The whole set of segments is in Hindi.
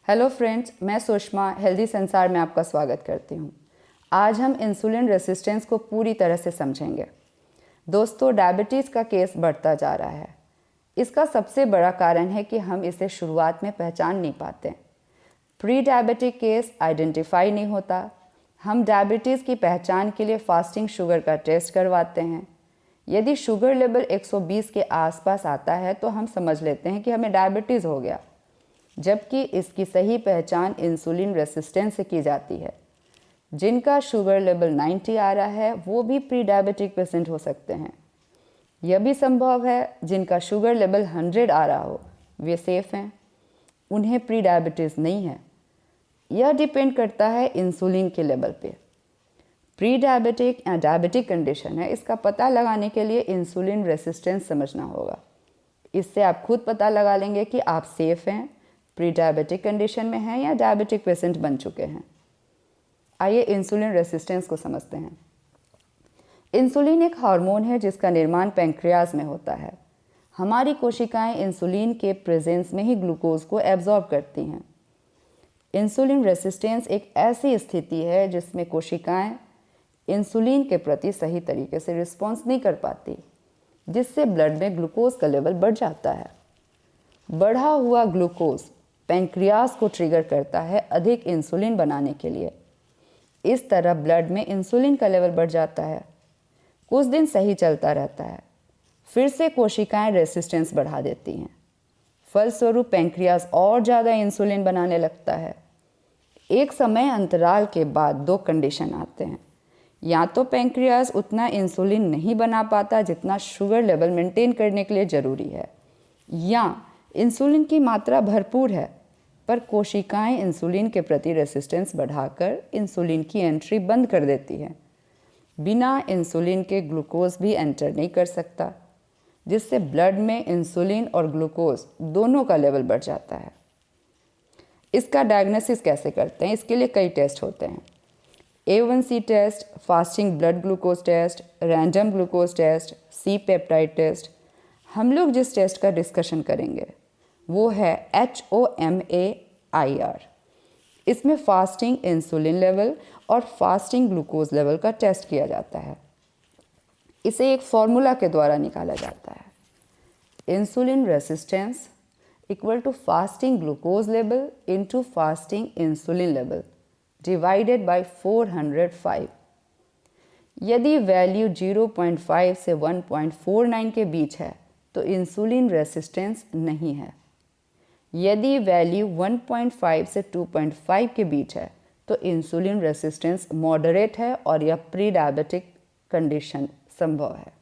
हेलो फ्रेंड्स, मैं सुषमा हेल्दी संसार में आपका स्वागत करती हूँ। आज हम इंसुलिन रेसिस्टेंस को पूरी तरह से समझेंगे। दोस्तों, डायबिटीज़ का केस बढ़ता जा रहा है। इसका सबसे बड़ा कारण है कि हम इसे शुरुआत में पहचान नहीं पाते। प्री डायबिटिक केस आइडेंटिफाई नहीं होता। हम डायबिटीज़ की पहचान के लिए फास्टिंग शुगर का टेस्ट करवाते हैं। यदि शुगर लेवल 120 के आसपास आता है तो हम समझ लेते हैं कि हमें डायबिटीज़ हो गया, जबकि इसकी सही पहचान इंसुलिन रेसिस्टेंस से की जाती है। जिनका शुगर लेवल 90 आ रहा है वो भी प्री डायबिटिक पेशेंट हो सकते हैं। यह भी संभव है जिनका शुगर लेवल 100 आ रहा हो वे सेफ हैं, उन्हें प्री डायबिटीज़ नहीं है। यह डिपेंड करता है इंसुलिन के लेवल पे। प्री डायबिटिक या डायबिटिक कंडीशन है, इसका पता लगाने के लिए इंसुलिन रेसिस्टेंस समझना होगा। इससे आप खुद पता लगा लेंगे कि आप सेफ हैं, प्री डायबिटिक कंडीशन में हैं या डायबिटिक पेशेंट बन चुके हैं। आइए इंसुलिन रेसिस्टेंस को समझते हैं। इंसुलिन एक हार्मोन है जिसका निर्माण पैंक्रियाज में होता है। हमारी कोशिकाएं इंसुलिन के प्रेजेंस में ही ग्लूकोज को एब्जॉर्ब करती हैं। इंसुलिन रेसिस्टेंस एक ऐसी स्थिति है जिसमें कोशिकाएं इंसुलिन के प्रति सही तरीके से रिस्पॉन्स नहीं कर पाती, जिससे ब्लड में ग्लूकोज का लेवल बढ़ जाता है। बढ़ा हुआ ग्लूकोज पैंक्रियाज को ट्रिगर करता है अधिक इंसुलिन बनाने के लिए। इस तरह ब्लड में इंसुलिन का लेवल बढ़ जाता है। कुछ दिन सही चलता रहता है, फिर से कोशिकाएं रेसिस्टेंस बढ़ा देती हैं। फलस्वरूप पैंक्रियाज और ज़्यादा इंसुलिन बनाने लगता है। एक समय अंतराल के बाद दो कंडीशन आते हैं। या तो पैंक्रियाज उतना इंसुलिन नहीं बना पाता जितना शुगर लेवल मेंटेन करने के लिए ज़रूरी है, या इंसुलिन की मात्रा भरपूर है पर कोशिकाएं इंसुलिन के प्रति रेसिस्टेंस बढ़ाकर इंसुलिन की एंट्री बंद कर देती है। बिना इंसुलिन के ग्लूकोज भी एंटर नहीं कर सकता, जिससे ब्लड में इंसुलिन और ग्लूकोज दोनों का लेवल बढ़ जाता है। इसका डायग्नोसिस कैसे करते हैं? इसके लिए कई टेस्ट होते हैं। A1C test, fasting blood glucose test, random glucose test, C peptide test. हम लोग जिस टेस्ट का डिस्कशन करेंगे वो है HOMA-IR। इसमें फास्टिंग इंसुलिन लेवल और फास्टिंग ग्लूकोज लेवल का टेस्ट किया जाता है। इसे एक फॉर्मूला के द्वारा निकाला जाता है। Insulin resistance equal to fasting glucose level into fasting insulin level divided by 405। यदि वैल्यू 0.5 से 1.49 के बीच है तो इंसुलिन रेसिस्टेंस नहीं है। यदि वैल्यू 1.5 से 2.5 के बीच है तो इंसुलिन रेसिस्टेंस मॉडरेट है और यह प्री डायबिटिक कंडीशन संभव है।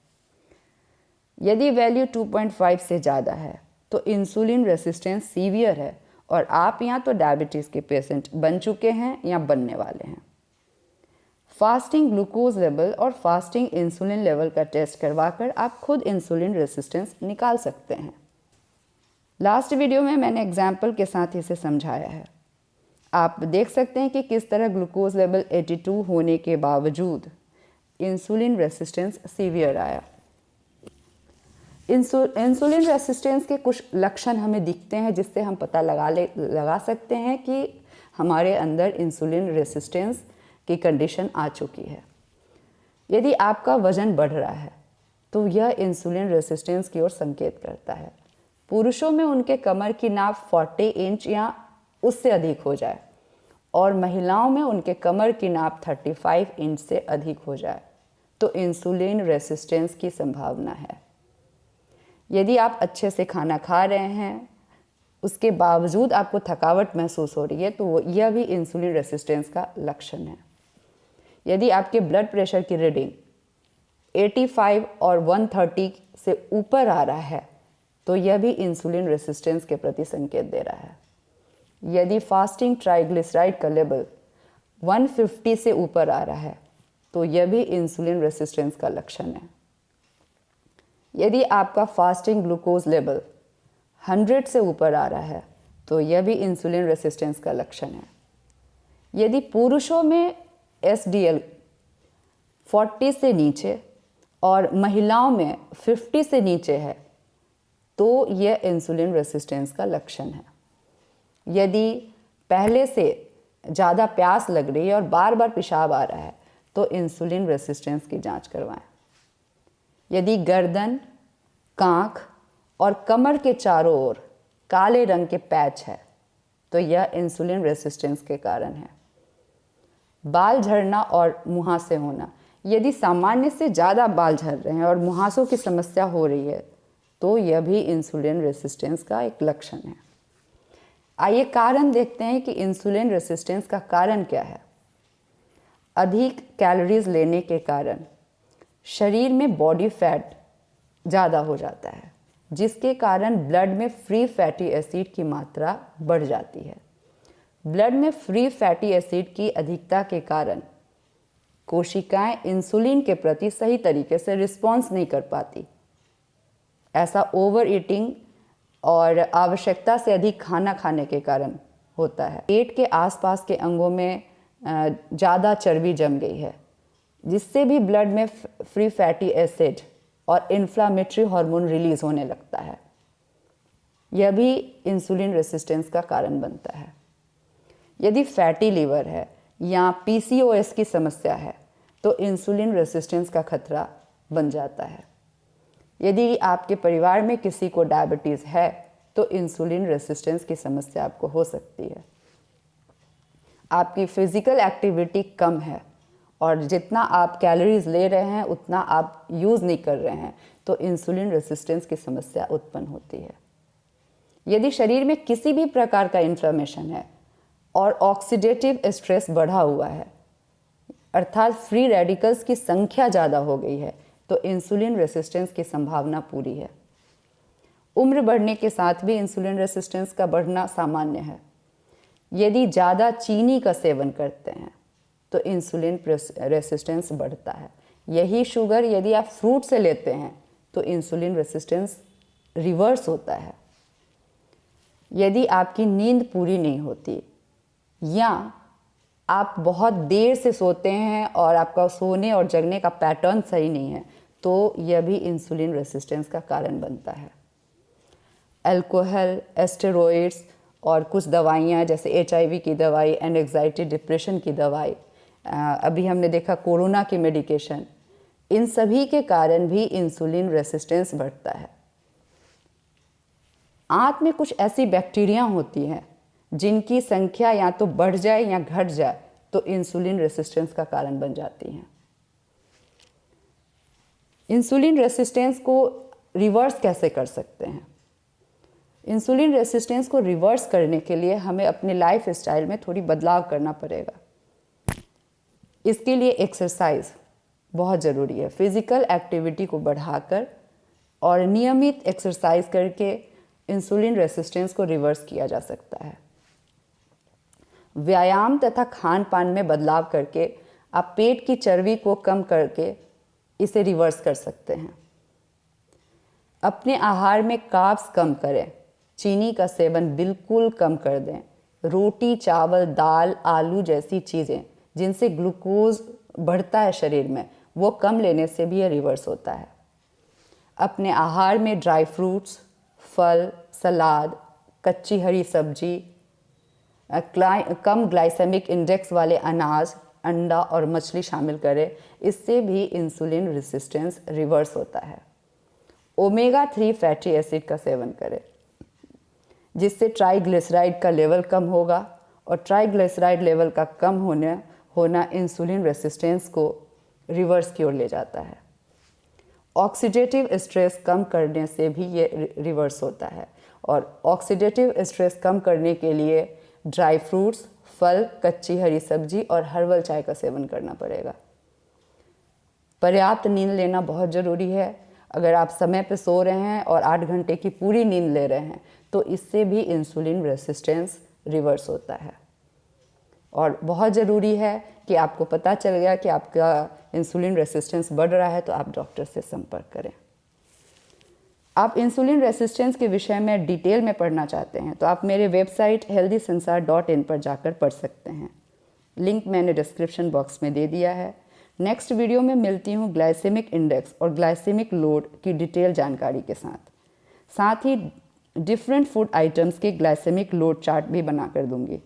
यदि वैल्यू 2.5 से ज़्यादा है तो इंसुलिन रेसिस्टेंस सीवियर है और आप या तो डायबिटीज़ के पेशेंट बन चुके हैं या बनने वाले हैं। फास्टिंग ग्लूकोज लेवल और फास्टिंग इंसुलिन लेवल का टेस्ट करवाकर आप खुद इंसुलिन रेसिस्टेंस निकाल सकते हैं। लास्ट वीडियो में मैंने एग्जाम्पल के साथ इसे समझाया है। आप देख सकते हैं कि किस तरह ग्लूकोज लेवल 82 होने के बावजूद इंसुलिन रेसिस्टेंस सीवियर आया। इंसुलिन रेसिस्टेंस के कुछ लक्षण हमें दिखते हैं जिससे हम पता लगा सकते हैं कि हमारे अंदर इंसुलिन रेसिस्टेंस की कंडीशन आ चुकी है। यदि आपका वजन बढ़ रहा है तो यह इंसुलिन रेसिस्टेंस की ओर संकेत करता है। पुरुषों में उनके कमर की नाप 40 इंच या उससे अधिक हो जाए और महिलाओं में उनके कमर की नाप 35 इंच से अधिक हो जाए तो इंसुलिन रेसिस्टेंस की संभावना है। यदि आप अच्छे से खाना खा रहे हैं, उसके बावजूद आपको थकावट महसूस हो रही है तो यह भी इंसुलिन रेसिस्टेंस का लक्षण है। यदि आपके ब्लड प्रेशर की रीडिंग 85 और 130 से ऊपर आ रहा है तो यह भी इंसुलिन रेसिस्टेंस के प्रति संकेत दे रहा है। यदि फास्टिंग ट्राइग्लिसराइड का लेवल 150 से ऊपर आ रहा है तो यह भी इंसुलिन रेसिस्टेंस का लक्षण है। यदि आपका फास्टिंग ग्लूकोज लेवल 100 से ऊपर आ रहा है तो यह भी इंसुलिन रेसिस्टेंस का लक्षण है। यदि पुरुषों में SDL 40 से नीचे और महिलाओं में 50 से नीचे है तो यह इंसुलिन रेसिस्टेंस का लक्षण है। यदि पहले से ज़्यादा प्यास लग रही है और बार बार पेशाब आ रहा है तो इंसुलिन रेसिस्टेंस की जांच करवाएं। यदि गर्दन, कांख और कमर के चारों ओर काले रंग के पैच है तो यह इंसुलिन रेसिस्टेंस के कारण है। बाल झड़ना और मुहासे होना, यदि सामान्य से ज़्यादा बाल झड़ रहे हैं और मुहासों की समस्या हो रही है तो यह भी इंसुलिन रेसिस्टेंस का एक लक्षण है। आइए कारण देखते हैं कि इंसुलिन रेसिस्टेंस का कारण क्या है। अधिक कैलोरीज लेने के कारण शरीर में बॉडी फैट ज़्यादा हो जाता है, जिसके कारण ब्लड में फ्री फैटी एसिड की मात्रा बढ़ जाती है। ब्लड में फ्री फैटी एसिड की अधिकता के कारण कोशिकाएं इंसुलिन के प्रति सही तरीके से रिस्पॉन्स नहीं कर पाती। ऐसा ओवर ईटिंग और आवश्यकता से अधिक खाना खाने के कारण होता है। पेट के आसपास के अंगों में ज़्यादा चर्बी जम गई है, जिससे भी ब्लड में फ्री फैटी एसिड और इन्फ्लामेटरी हार्मोन रिलीज होने लगता है। यह भी इंसुलिन रेसिस्टेंस का कारण बनता है। यदि फैटी लीवर है या पीसीओएस की समस्या है तो इंसुलिन रेसिस्टेंस का खतरा बन जाता है। यदि आपके परिवार में किसी को डायबिटीज़ है तो इंसुलिन रेसिस्टेंस की समस्या आपको हो सकती है। आपकी फिजिकल एक्टिविटी कम है और जितना आप कैलोरीज ले रहे हैं उतना आप यूज़ नहीं कर रहे हैं तो इंसुलिन रेसिस्टेंस की समस्या उत्पन्न होती है। यदि शरीर में किसी भी प्रकार का इन्फ्लेमेशन है और ऑक्सीडेटिव स्ट्रेस बढ़ा हुआ है, अर्थात फ्री रेडिकल्स की संख्या ज़्यादा हो गई है, तो इंसुलिन रेसिस्टेंस की संभावना पूरी है। उम्र बढ़ने के साथ भी इंसुलिन रेसिस्टेंस का बढ़ना सामान्य है। यदि ज़्यादा चीनी का सेवन करते हैं तो इंसुलिन रेसिस्टेंस बढ़ता है। यही शुगर यदि आप फ्रूट से लेते हैं तो इंसुलिन रेसिस्टेंस रिवर्स होता है। यदि आपकी नींद पूरी नहीं होती या आप बहुत देर से सोते हैं और आपका सोने और जगने का पैटर्न सही नहीं है तो यह भी इंसुलिन रेसिस्टेंस का कारण बनता है। अल्कोहल, स्टेरॉइड्स और कुछ दवाइयाँ जैसे HIV की दवाई, एंजाइटी डिप्रेशन की दवाई, अभी हमने देखा कोरोना की मेडिकेशन, इन सभी के कारण भी इंसुलिन रेसिस्टेंस बढ़ता है। आंत में कुछ ऐसी बैक्टीरिया होती हैं जिनकी संख्या या तो बढ़ जाए या घट जाए तो इंसुलिन रेसिस्टेंस का कारण बन जाती हैं। इंसुलिन रेसिस्टेंस को रिवर्स कैसे कर सकते हैं? इंसुलिन रेसिस्टेंस को रिवर्स करने के लिए हमें अपने लाइफ स्टाइल में थोड़ी बदलाव करना पड़ेगा। इसके लिए एक्सरसाइज बहुत ज़रूरी है। फिजिकल एक्टिविटी को बढ़ाकर और नियमित एक्सरसाइज करके इंसुलिन रेसिस्टेंस को रिवर्स किया जा सकता है। व्यायाम तथा खान पान में बदलाव करके आप पेट की चर्बी को कम करके इसे रिवर्स कर सकते हैं। अपने आहार में कार्ब्स कम करें, चीनी का सेवन बिल्कुल कम कर दें। रोटी, चावल, दाल, आलू जैसी चीज़ें जिनसे ग्लूकोज बढ़ता है शरीर में, वो कम लेने से भी ये रिवर्स होता है। अपने आहार में ड्राई फ्रूट्स, फल, सलाद, कच्ची हरी सब्जी, कम ग्लाइसेमिक इंडेक्स वाले अनाज, अंडा और मछली शामिल करें। इससे भी इंसुलिन रेसिस्टेंस रिवर्स होता है। ओमेगा 3 फैटी एसिड का सेवन करें, जिससे ट्राइग्लिसराइड का लेवल कम होगा और ट्राइग्लिसराइड लेवल का कम होना इंसुलिन रेसिस्टेंस को रिवर्स की ओर ले जाता है। ऑक्सीडेटिव स्ट्रेस कम करने से भी ये रिवर्स होता है और ऑक्सीडेटिव स्ट्रेस कम करने के लिए ड्राई फ्रूट्स, फल, कच्ची हरी सब्जी और हर्बल चाय का सेवन करना पड़ेगा। पर्याप्त नींद लेना बहुत ज़रूरी है। अगर आप समय पर सो रहे हैं और 8 घंटे की पूरी नींद ले रहे हैं तो इससे भी इंसुलिन रेसिस्टेंस रिवर्स होता है। और बहुत ज़रूरी है कि आपको पता चल गया कि आपका इंसुलिन रेसिस्टेंस बढ़ रहा है तो आप डॉक्टर से संपर्क करें। आप इंसुलिन रेसिस्टेंस के विषय में डिटेल में पढ़ना चाहते हैं तो आप मेरे वेबसाइट healthysansar.in पर जाकर पढ़ सकते हैं। लिंक मैंने डिस्क्रिप्शन बॉक्स में दे दिया है। नेक्स्ट वीडियो में मिलती हूँ ग्लाइसेमिक इंडेक्स और ग्लाइसेमिक लोड की डिटेल जानकारी के साथ ही डिफरेंट फूड आइटम्स के ग्लाइसेमिक लोड चार्ट भी बनाकर दूंगी।